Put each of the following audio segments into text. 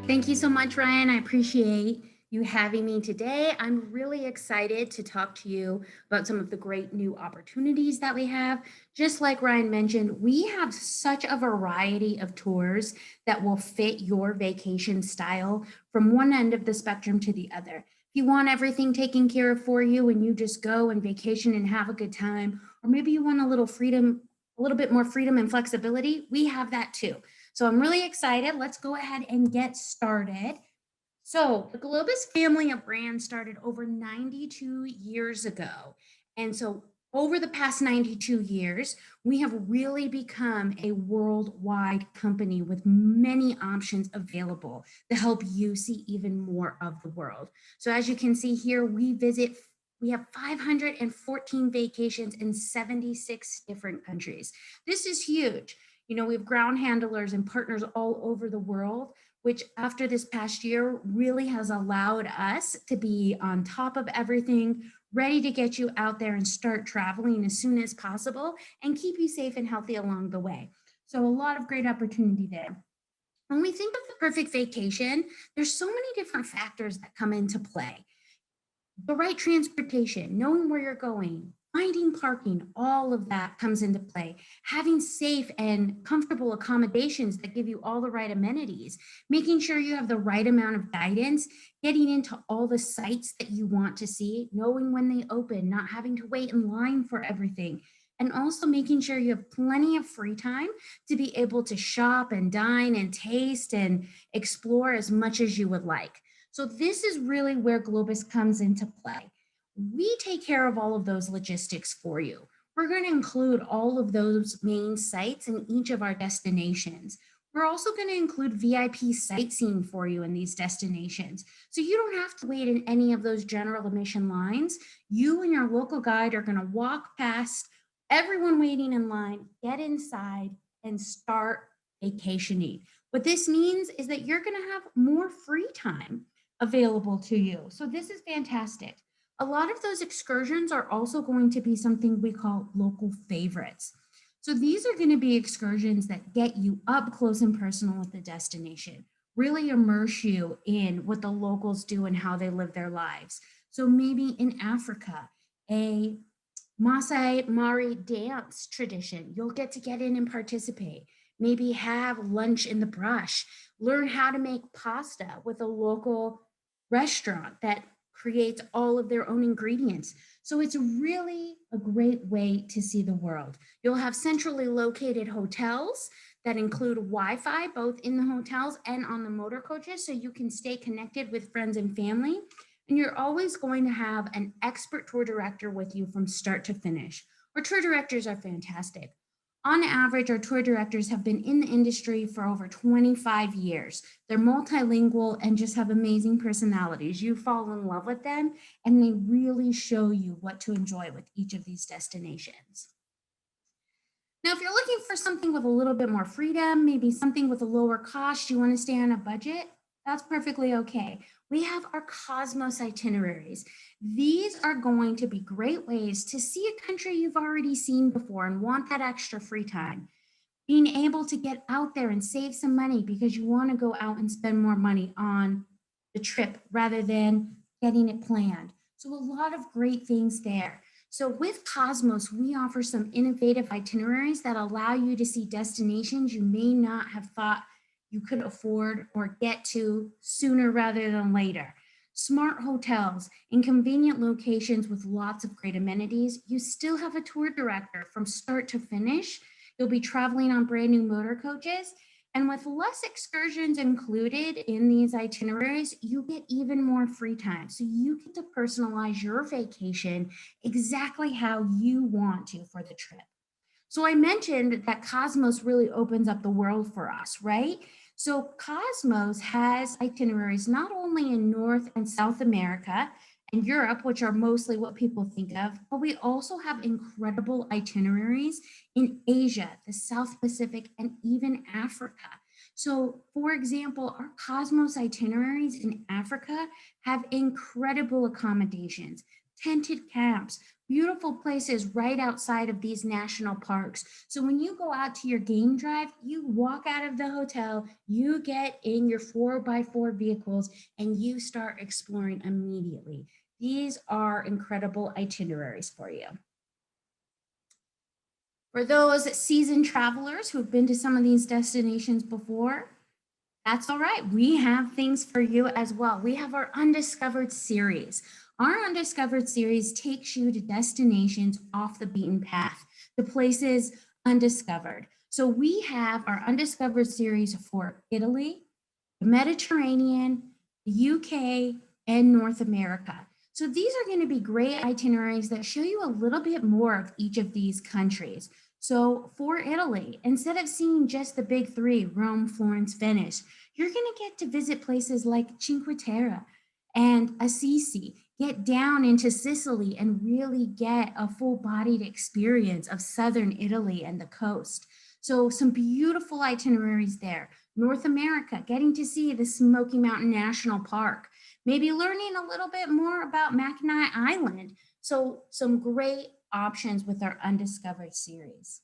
Thank you so much, Ryan. I appreciate you having me today. I'm really excited to talk to you about some of the great new opportunities that we have. Just like Ryan mentioned, we have such a variety of tours that will fit your vacation style from one end of the spectrum to the other. If you want everything taken care of for you and you just go and vacation and have a good time, or maybe you want a little freedom, a little bit more freedom and flexibility, we have that too. So I'm really excited. Let's go ahead and get started. So the Globus family of brands started over 92 years ago. And so over the past 92 years, we have really become a worldwide company with many options available to help you see even more of the world. So as you can see here, we have 514 vacations in 76 different countries. This is huge. You know, we have ground handlers and partners all over the world, which after this past year really has allowed us to be on top of everything, ready to get you out there and start traveling as soon as possible and keep you safe and healthy along the way. So a lot of great opportunity there. When we think of the perfect vacation, there's so many different factors that come into play. The right transportation, knowing where you're going, finding parking, all of that comes into play. Having safe and comfortable accommodations that give you all the right amenities, making sure you have the right amount of guidance, getting into all the sites that you want to see, knowing when they open, not having to wait in line for everything. And also making sure you have plenty of free time to be able to shop and dine and taste and explore as much as you would like. So this is really where Globus comes into play. We take care of all of those logistics for you. We're going to include all of those main sites in each of our destinations. We're also going to include VIP sightseeing for you in these destinations. So you don't have to wait in any of those general admission lines. You and your local guide are going to walk past everyone waiting in line, get inside, and start vacationing. What this means is that you're going to have more free time available to you. So this is fantastic. A lot of those excursions are also going to be something we call local favorites. So these are going to be excursions that get you up close and personal with the destination, really immerse you in what the locals do and how they live their lives. So maybe in Africa, a Maasai Mari dance tradition. You'll get in and participate. Maybe have lunch in the brush. Learn how to make pasta with a local restaurant that creates all of their own ingredients. So it's really a great way to see the world. You'll have centrally located hotels that include Wi-Fi both in the hotels and on the motor coaches so you can stay connected with friends and family. And you're always going to have an expert tour director with you from start to finish. Our tour directors are fantastic. On average, our tour directors have been in the industry for over 25 years. They're multilingual and just have amazing personalities. You fall in love with them, and they really show you what to enjoy with each of these destinations. Now, if you're looking for something with a little bit more freedom, maybe something with a lower cost, you want to stay on a budget, that's perfectly okay. We have our Cosmos itineraries. These are going to be great ways to see a country you've already seen before and want that extra free time. Being able to get out there and save some money because you want to go out and spend more money on the trip rather than getting it planned. So, a lot of great things there. So, with Cosmos, we offer some innovative itineraries that allow you to see destinations you may not have thought you could afford or get to sooner rather than later. Smart hotels in convenient locations with lots of great amenities. You still have a tour director from start to finish. You'll be traveling on brand new motor coaches. And with less excursions included in these itineraries, you get even more free time. So you get to personalize your vacation exactly how you want to for the trip. So I mentioned that Cosmos really opens up the world for us, right? So Cosmos has itineraries not only in North and South America and Europe, which are mostly what people think of, but we also have incredible itineraries in Asia, the South Pacific, and even Africa. So, for example, our Cosmos itineraries in Africa have incredible accommodations, tented camps, beautiful places right outside of these national parks. So when you go out to your game drive, you walk out of the hotel, you get in your 4x4 vehicles, and you start exploring immediately. These are incredible itineraries for you. For those seasoned travelers who've been to some of these destinations before, that's all right. We have things for you as well. We have our Undiscovered series. Our Undiscovered series takes you to destinations off the beaten path, to places undiscovered. So we have our Undiscovered series for Italy, the Mediterranean, the UK, and North America. So these are going to be great itineraries that show you a little bit more of each of these countries. So for Italy, instead of seeing just the big three, Rome, Florence, Venice, you're going to get to visit places like Cinque Terre and Assisi, get down into Sicily and really get a full-bodied experience of southern Italy and the coast. So some beautiful itineraries there. North America, getting to see the Smoky Mountain National Park, maybe learning a little bit more about Mackinac Island. So some great options with our Undiscovered series.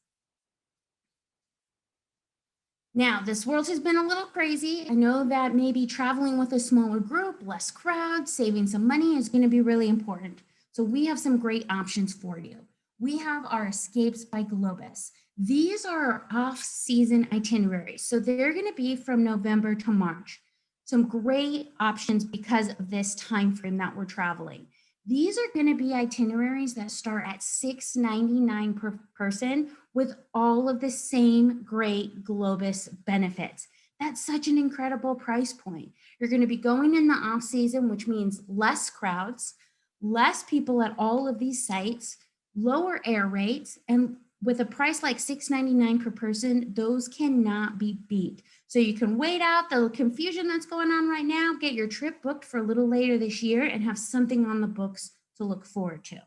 Now, this world has been a little crazy. I know that maybe traveling with a smaller group, less crowd, saving some money is going to be really important. So we have some great options for you. We have our Escapes by Globus. These are off-season itineraries. So they're going to be from November to March. Some great options because of this time frame that we're traveling. These are going to be itineraries that start at $6.99 per person with all of the same great Globus benefits. That's such an incredible price point. You're going to be going in the off season, which means less crowds, less people at all of these sites, lower air rates, and with a price like $6.99 per person, those cannot be beat. So you can wait out the confusion that's going on right now, get your trip booked for a little later this year, and have something on the books to look forward to.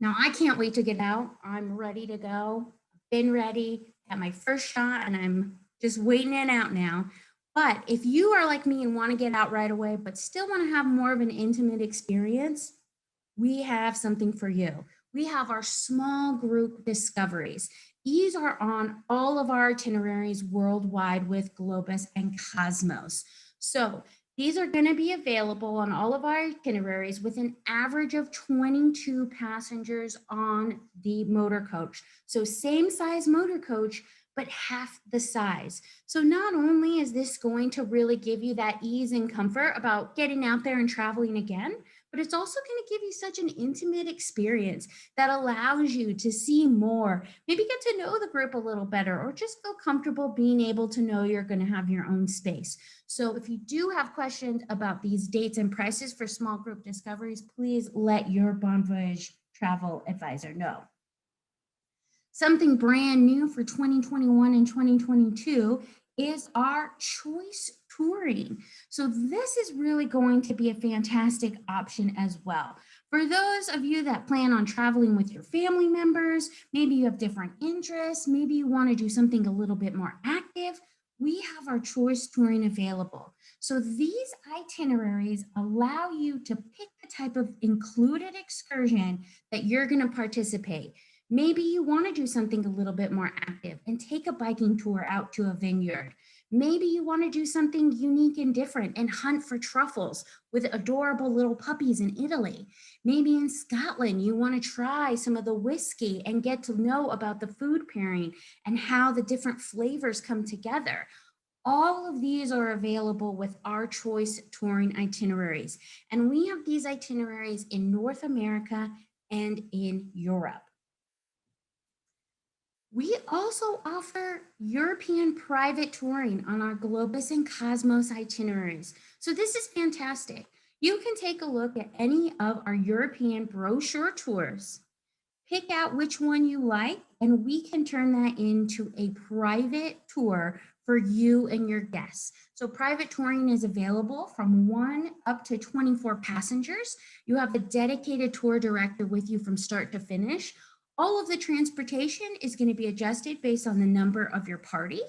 Now, I can't wait to get out. I'm ready to go. I've been ready, got my first shot, and I'm just waiting it out now. But if you are like me and want to get out right away, but still want to have more of an intimate experience, we have something for you. We have our small group discoveries. These are on all of our itineraries worldwide with Globus and Cosmos. So these are going to be available on all of our itineraries with an average of 22 passengers on the motor coach. So same size motor coach, but half the size. So not only is this going to really give you that ease and comfort about getting out there and traveling again, but it's also going to give you such an intimate experience that allows you to see more, maybe get to know the group a little better, or just feel comfortable being able to know you're going to have your own space. So if you do have questions about these dates and prices for small group discoveries, please let your Bon Voyage travel advisor know. Something brand new for 2021 and 2022 is our choice touring. So this is really going to be a fantastic option as well. For those of you that plan on traveling with your family members, maybe you have different interests, maybe you want to do something a little bit more active, we have our choice touring available. So these itineraries allow you to pick the type of included excursion that you're going to participate. Maybe you want to do something a little bit more active and take a biking tour out to a vineyard. Maybe you want to do something unique and different and hunt for truffles with adorable little puppies in Italy. Maybe in Scotland, you want to try some of the whiskey and get to know about the food pairing and how the different flavors come together. All of these are available with our choice touring itineraries. And we have these itineraries in North America and in Europe. We also offer European private touring on our Globus and Cosmos itineraries. So this is fantastic. You can take a look at any of our European brochure tours, pick out which one you like, and we can turn that into a private tour for you and your guests. So private touring is available from 1 up to 24 passengers. You have a dedicated tour director with you from start to finish. All of the transportation is going to be adjusted based on the number of your party.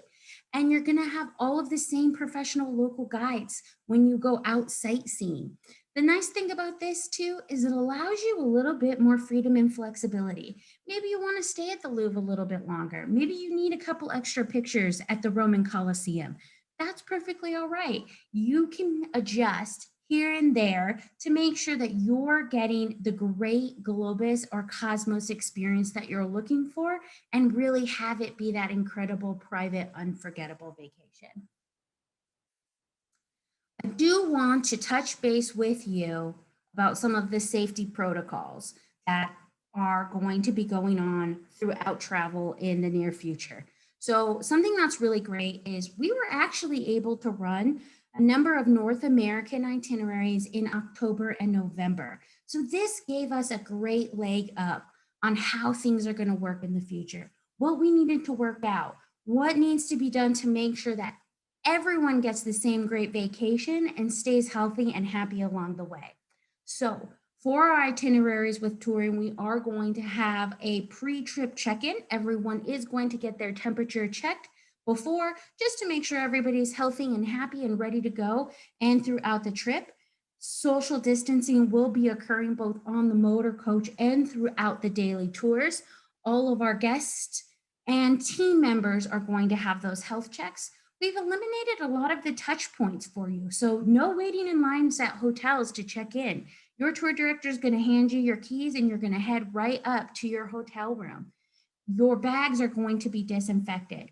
And you're going to have all of the same professional local guides when you go out sightseeing. The nice thing about this too is it allows you a little bit more freedom and flexibility. Maybe you want to stay at the Louvre a little bit longer. Maybe you need a couple extra pictures at the Roman Colosseum. That's perfectly all right. You can adjust here and there to make sure that you're getting the great Globus or Cosmos experience that you're looking for and really have it be that incredible, private, unforgettable vacation. I do want to touch base with you about some of the safety protocols that are going to be going on throughout travel in the near future. So, something that's really great is we were actually able to run a number of North American itineraries in October and November. So, this gave us a great leg up on how things are going to work in the future, what we needed to work out, what needs to be done to make sure that everyone gets the same great vacation and stays healthy and happy along the way. So, for our itineraries with touring, we are going to have a pre trip check in. Everyone is going to get their temperature checked before just to make sure everybody's healthy and happy and ready to go. And throughout the trip, social distancing will be occurring both on the motor coach and throughout the daily tours. All of our guests and team members are going to have those health checks. We've eliminated a lot of the touch points for you. So, no waiting in lines at hotels to check in. Your tour director is going to hand you your keys and you're going to head right up to your hotel room. Your bags are going to be disinfected.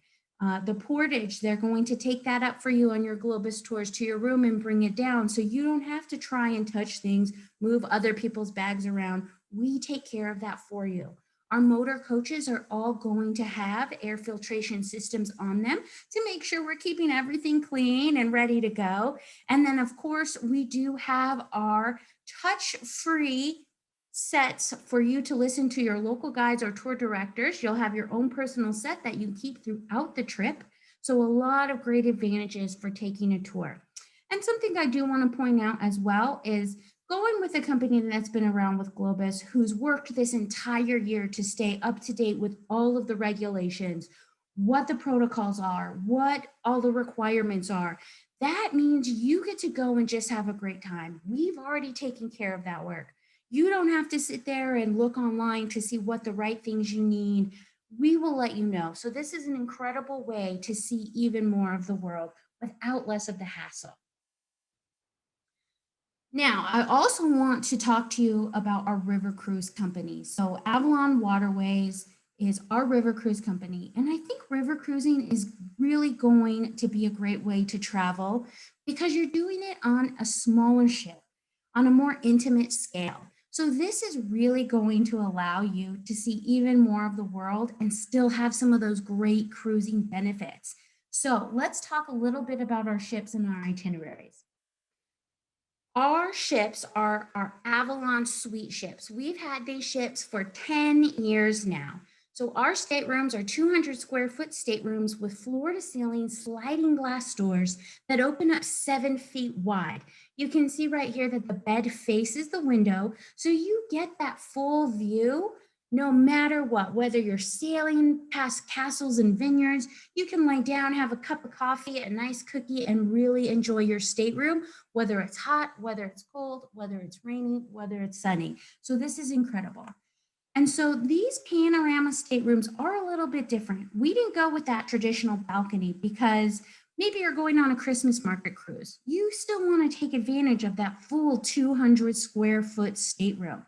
The portage, they're going to take that up for you on your Globus tours to your room and bring it down so you don't have to try and touch things, move other people's bags around. We take care of that for you. Our motor coaches are all going to have air filtration systems on them to make sure we're keeping everything clean and ready to go. And then, of course, we do have our touch free sets for you to listen to your local guides or tour directors. You'll have your own personal set that you keep throughout the trip. So, a lot of great advantages for taking a tour. And something I do want to point out as well is going with a company that's been around with Globus, who's worked this entire year to stay up to date with all of the regulations, what the protocols are, what all the requirements are. That means you get to go and just have a great time. We've already taken care of that work. You don't have to sit there and look online to see what the right things you need. We will let you know. So, this is an incredible way to see even more of the world without less of the hassle. Now, I also want to talk to you about our river cruise company. So, Avalon Waterways is our river cruise company. And I think river cruising is really going to be a great way to travel because you're doing it on a smaller ship, on a more intimate scale. So, this is really going to allow you to see even more of the world and still have some of those great cruising benefits. So, let's talk a little bit about our ships and our itineraries. Our ships are our Avalon Suite ships. We've had these ships for 10 years now. So our staterooms are 200 square foot staterooms with floor to ceiling sliding glass doors that open up 7 feet wide. You can see right here that the bed faces the window, so you get that full view no matter what, whether you're sailing past castles and vineyards, you can lie down, have a cup of coffee, a nice cookie, and really enjoy your stateroom, whether it's hot, whether it's cold, whether it's rainy, whether it's sunny. So this is incredible. And so these panorama staterooms are a little bit different. We didn't go with that traditional balcony because maybe you're going on a Christmas market cruise. You still want to take advantage of that full 200 square foot stateroom.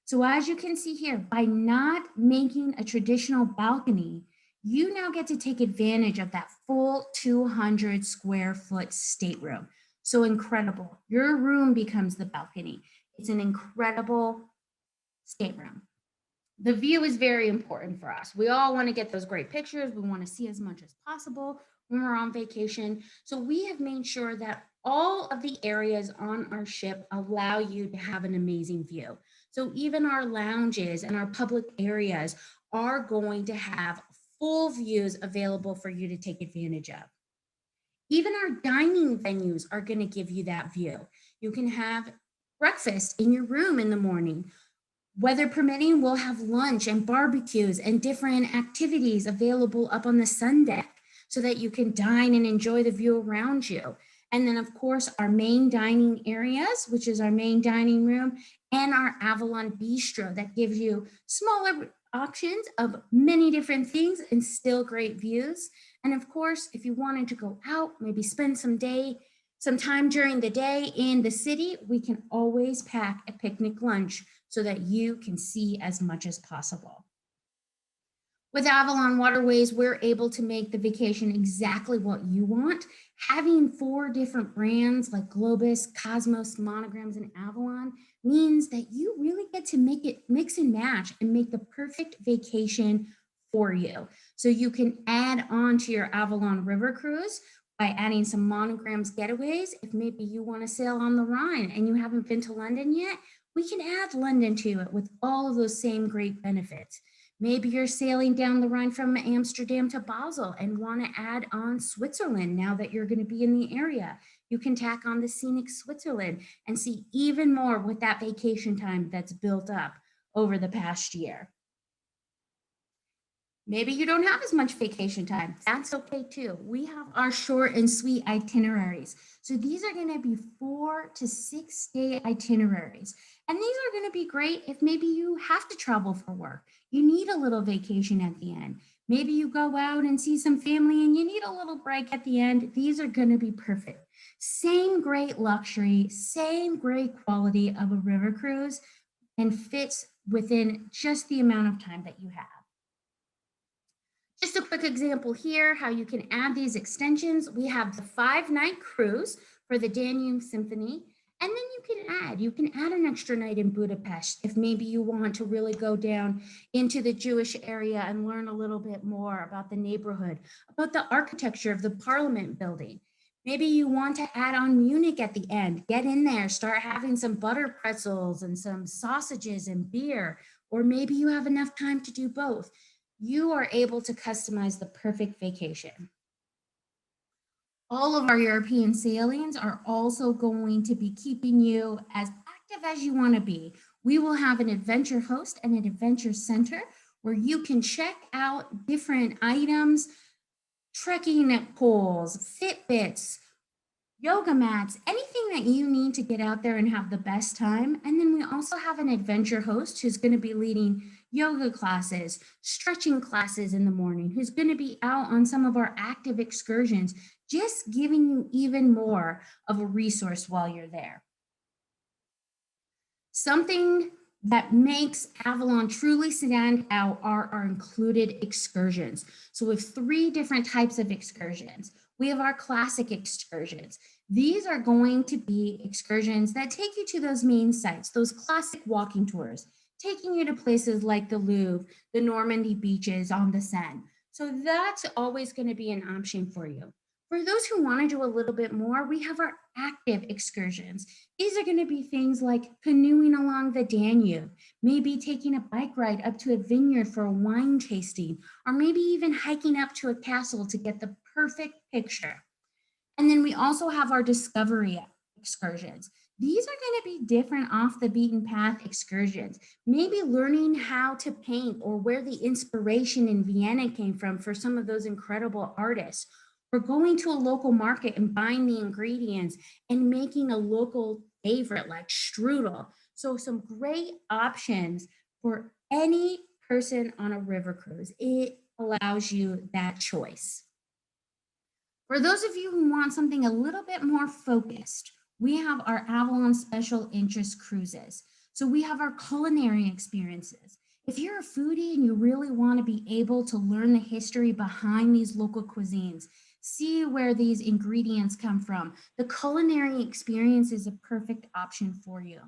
So as you can see here, by not making a traditional balcony, you now get to take advantage of that full 200 square foot stateroom. So incredible. Your room becomes the balcony. It's an incredible stateroom. The view is very important for us. We all want to get those great pictures. We want to see as much as possible when we're on vacation. So we have made sure that all of the areas on our ship allow you to have an amazing view. So even our lounges and our public areas are going to have full views available for you to take advantage of. Even our dining venues are going to give you that view. You can have breakfast in your room in the morning. Weather permitting, we'll have lunch and barbecues and different activities available up on the sun deck so that you can dine and enjoy the view around you. And then, of course, our main dining areas, which is our main dining room, and our Avalon Bistro that gives you smaller options of many different things and still great views. And of course, if you wanted to go out, maybe spend some time during the day in the city, we can always pack a picnic lunch so that you can see as much as possible. With Avalon Waterways, we're able to make the vacation exactly what you want. Having four different brands like Globus, Cosmos, Monograms, and Avalon means that you really get to make it mix and match and make the perfect vacation for you. So you can add on to your Avalon River Cruise by adding some Monograms getaways. If maybe you want to sail on the Rhine and you haven't been to London yet, we can add London to it with all of those same great benefits. Maybe you're sailing down the Rhine from Amsterdam to Basel and want to add on Switzerland now that you're going to be in the area. You can tack on the scenic Switzerland and see even more with that vacation time that's built up over the past year. Maybe you don't have as much vacation time. That's okay too. We have our short and sweet itineraries. So these are going to be 4 to 6 day itineraries. And these are going to be great if maybe you have to travel for work. You need a little vacation at the end. Maybe you go out and see some family and you need a little break at the end. These are going to be perfect. Same great luxury, same great quality of a river cruise, and fits within just the amount of time that you have. Just a quick example here, how you can add these extensions. We have the 5 night cruise for the Danube Symphony. And then you can add an extra night in Budapest if maybe you want to really go down into the Jewish area and learn a little bit more about the neighborhood, about the architecture of the Parliament building. Maybe you want to add on Munich at the end. Get in there, start having some butter pretzels and some sausages and beer, or maybe you have enough time to do both. You are able to customize the perfect vacation. All of our European sailings are also going to be keeping you as active as you want to be. We will have an adventure host and an adventure center where you can check out different items, trekking poles, Fitbits, yoga mats, anything that you need to get out there and have the best time. And then we also have an adventure host who's going to be leading yoga classes, stretching classes in the morning, who's going to be out on some of our active excursions, just giving you even more of a resource while you're there. Something that makes Avalon truly stand out are our included excursions. So we have 3 different types of excursions. We have our classic excursions. These are going to be excursions that take you to those main sites, those classic walking tours, taking you to places like the Louvre, the Normandy beaches on the Seine. So that's always going to be an option for you. For those who want to do a little bit more, we have our active excursions. These are going to be things like canoeing along the Danube, maybe taking a bike ride up to a vineyard for a wine tasting, or maybe even hiking up to a castle to get the perfect picture. And then we also have our discovery excursions. These are going to be different off the beaten path excursions. Maybe learning how to paint or where the inspiration in Vienna came from for some of those incredible artists. Or going to a local market and buying the ingredients and making a local favorite like strudel. So some great options for any person on a river cruise. It allows you that choice. For those of you who want something a little bit more focused, we have our Avalon Special Interest Cruises. So we have our culinary experiences. If you're a foodie and you really want to be able to learn the history behind these local cuisines, see where these ingredients come from, the culinary experience is a perfect option for you.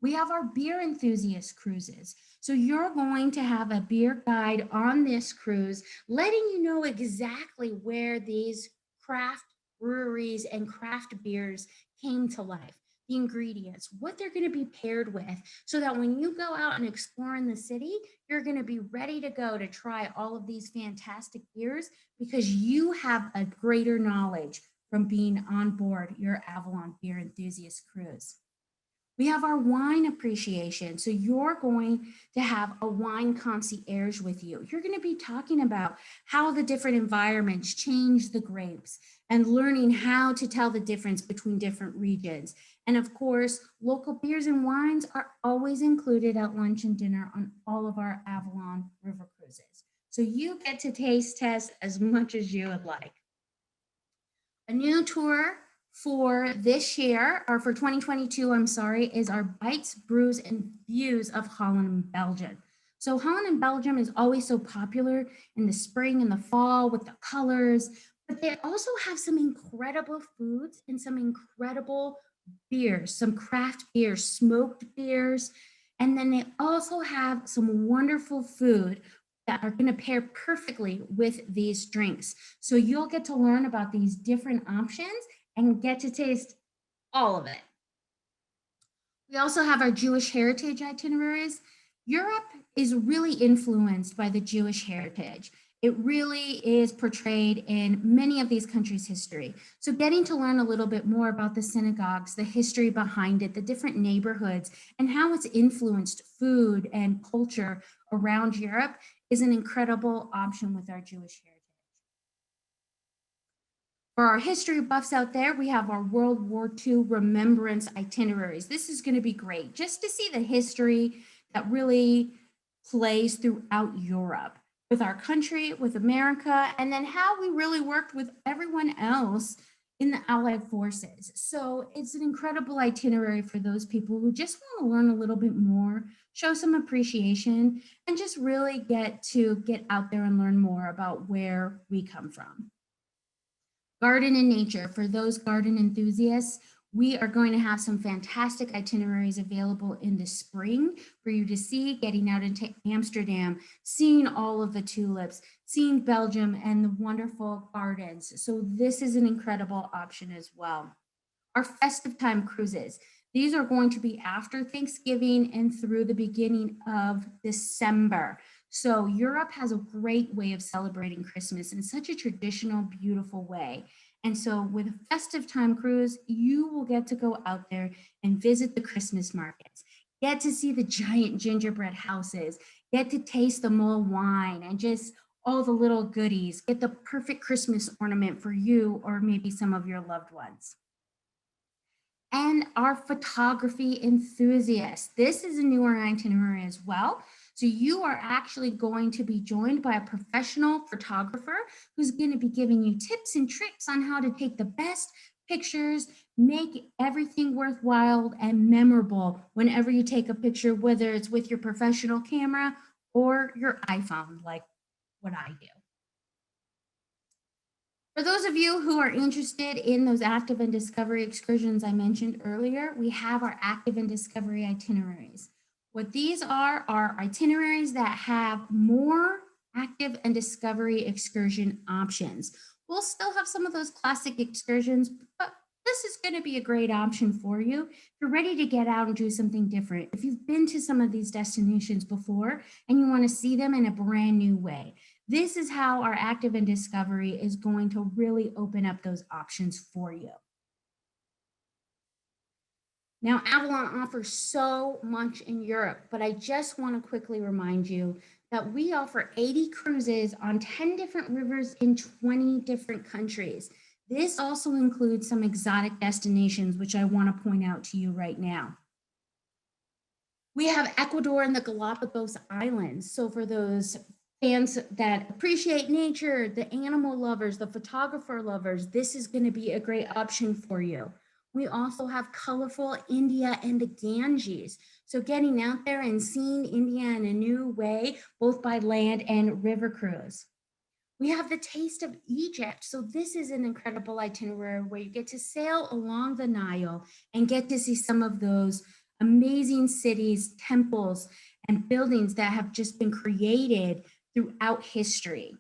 We have our beer enthusiast cruises. So you're going to have a beer guide on this cruise, letting you know exactly where these craft breweries and craft beers came to life, the ingredients, what they're going to be paired with, so that when you go out and explore in the city, you're going to be ready to go to try all of these fantastic beers because you have a greater knowledge from being on board your Avalon Beer Enthusiast Cruise. We have our wine appreciation. So you're going to have a wine concierge with you. You're going to be talking about how the different environments change the grapes and learning how to tell the difference between different regions. And of course, local beers and wines are always included at lunch and dinner on all of our Avalon River cruises. So you get to taste test as much as you would like. A new tour for this year, or for 2022, I'm sorry, is our Bites, Brews, and Views of Holland and Belgium. So Holland and Belgium is always so popular in the spring and the fall with the colors, but they also have some incredible foods and some incredible beers, some craft beers, smoked beers, and then they also have some wonderful food that are going to pair perfectly with these drinks. So you'll get to learn about these different options and get to taste all of it. We also have our Jewish heritage itineraries. Europe is really influenced by the Jewish heritage. It really is portrayed in many of these countries' history. So getting to learn a little bit more about the synagogues, the history behind it, the different neighborhoods, and how it's influenced food and culture around Europe is an incredible option with our Jewish heritage. For our history buffs out there, we have our World War II remembrance itineraries. This is going to be great just to see the history that really plays throughout Europe with our country, with America, and then how we really worked with everyone else in the Allied forces. So it's an incredible itinerary for those people who just want to learn a little bit more, show some appreciation, and just really get out there and learn more about where we come from. Garden and nature. For those garden enthusiasts, we are going to have some fantastic itineraries available in the spring for you to see, getting out into Amsterdam, seeing all of the tulips, seeing Belgium and the wonderful gardens. So this is an incredible option as well. Our festive time cruises. These are going to be after Thanksgiving and through the beginning of December. So Europe has a great way of celebrating Christmas in such a traditional, beautiful way. And so with a festive time cruise, you will get to go out there and visit the Christmas markets, get to see the giant gingerbread houses, get to taste the mulled wine and just all the little goodies, get the perfect Christmas ornament for you or maybe some of your loved ones. And our photography enthusiasts. This is a newer itinerary as well. So you are actually going to be joined by a professional photographer who's going to be giving you tips and tricks on how to take the best pictures, make everything worthwhile and memorable whenever you take a picture, whether it's with your professional camera or your iPhone, like what I do. For those of you who are interested in those active and discovery excursions I mentioned earlier, we have our active and discovery itineraries. What these are itineraries that have more active and discovery excursion options. We'll still have some of those classic excursions, but this is going to be a great option for you if you're ready to get out and do something different. If you've been to some of these destinations before and you want to see them in a brand new way, this is how our active and discovery is going to really open up those options for you. Now, Avalon offers so much in Europe, but I just want to quickly remind you that we offer 80 cruises on 10 different rivers in 20 different countries. This also includes some exotic destinations, which I want to point out to you right now. We have Ecuador and the Galapagos Islands. So for those fans that appreciate nature, the animal lovers, the photographer lovers, this is going to be a great option for you. We also have colorful India and the Ganges. So getting out there and seeing India in a new way, both by land and river cruise. We have the taste of Egypt. So this is an incredible itinerary where you get to sail along the Nile and get to see some of those amazing cities, temples, and buildings that have just been created throughout history.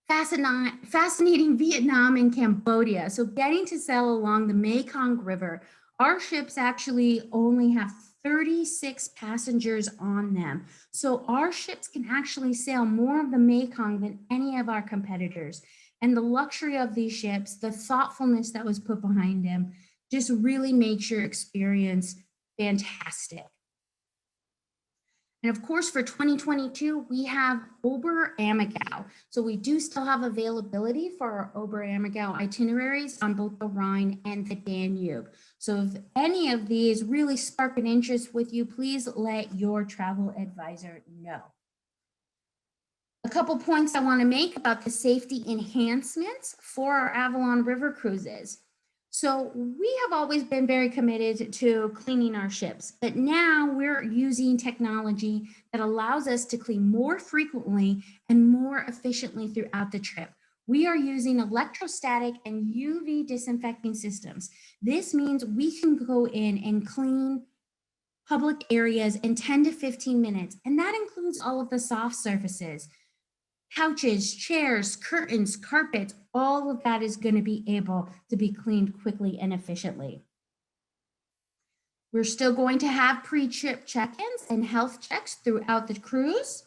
Fascinating Vietnam and Cambodia. So getting to sail along the Mekong River, our ships actually only have 36 passengers on them. So our ships can actually sail more of the Mekong than any of our competitors. And the luxury of these ships, the thoughtfulness that was put behind them, just really makes your experience fantastic. And of course, for 2022, we have Oberammergau. So we do still have availability for our Oberammergau itineraries on both the Rhine and the Danube. So if any of these really spark an interest with you, please let your travel advisor know. A couple points I want to make about the safety enhancements for our Avalon River cruises. So we have always been very committed to cleaning our ships, but now we're using technology that allows us to clean more frequently and more efficiently throughout the trip. We are using electrostatic and UV disinfecting systems. This means we can go in and clean public areas in 10 to 15 minutes, and that includes all of the soft surfaces. Couches, chairs, curtains, carpets, all of that is going to be able to be cleaned quickly and efficiently. We're still going to have pre-trip check-ins and health checks throughout the cruise.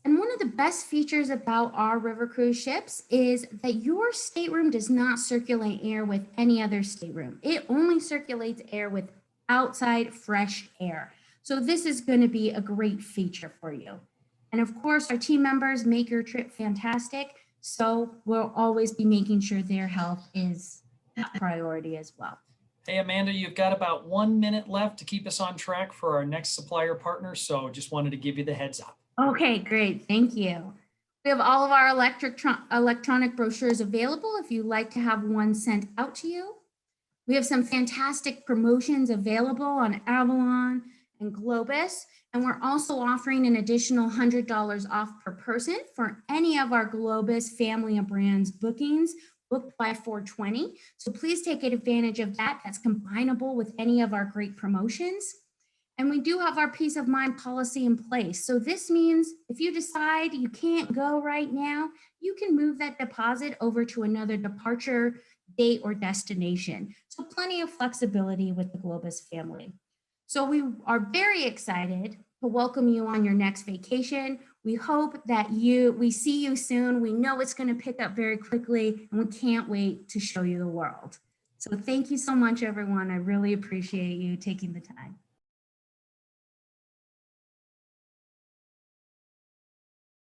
And one of the best features about our river cruise ships is that your stateroom does not circulate air with any other stateroom. It only circulates air with outside fresh air. So this is going to be a great feature for you. And of course, our team members make your trip fantastic. So we'll always be making sure their health is a priority as well. Hey, Amanda, you've got about 1 minute left to keep us on track for our next supplier partner. So just wanted to give you the heads up. Okay, great. Thank you. We have all of our electronic brochures available if you'd like to have one sent out to you. We have some fantastic promotions available on Avalon and Globus, and we're also offering an additional $100 off per person for any of our Globus family of brands bookings booked by 420. So please take advantage of that. That's combinable with any of our great promotions. And we do have our peace of mind policy in place. So this means if you decide you can't go right now, you can move that deposit over to another departure date or destination. So plenty of flexibility with the Globus family. So we are very excited to welcome you on your next vacation. We hope that we see you soon. We know it's going to pick up very quickly, and we can't wait to show you the world. So thank you so much, everyone. I really appreciate you taking the time.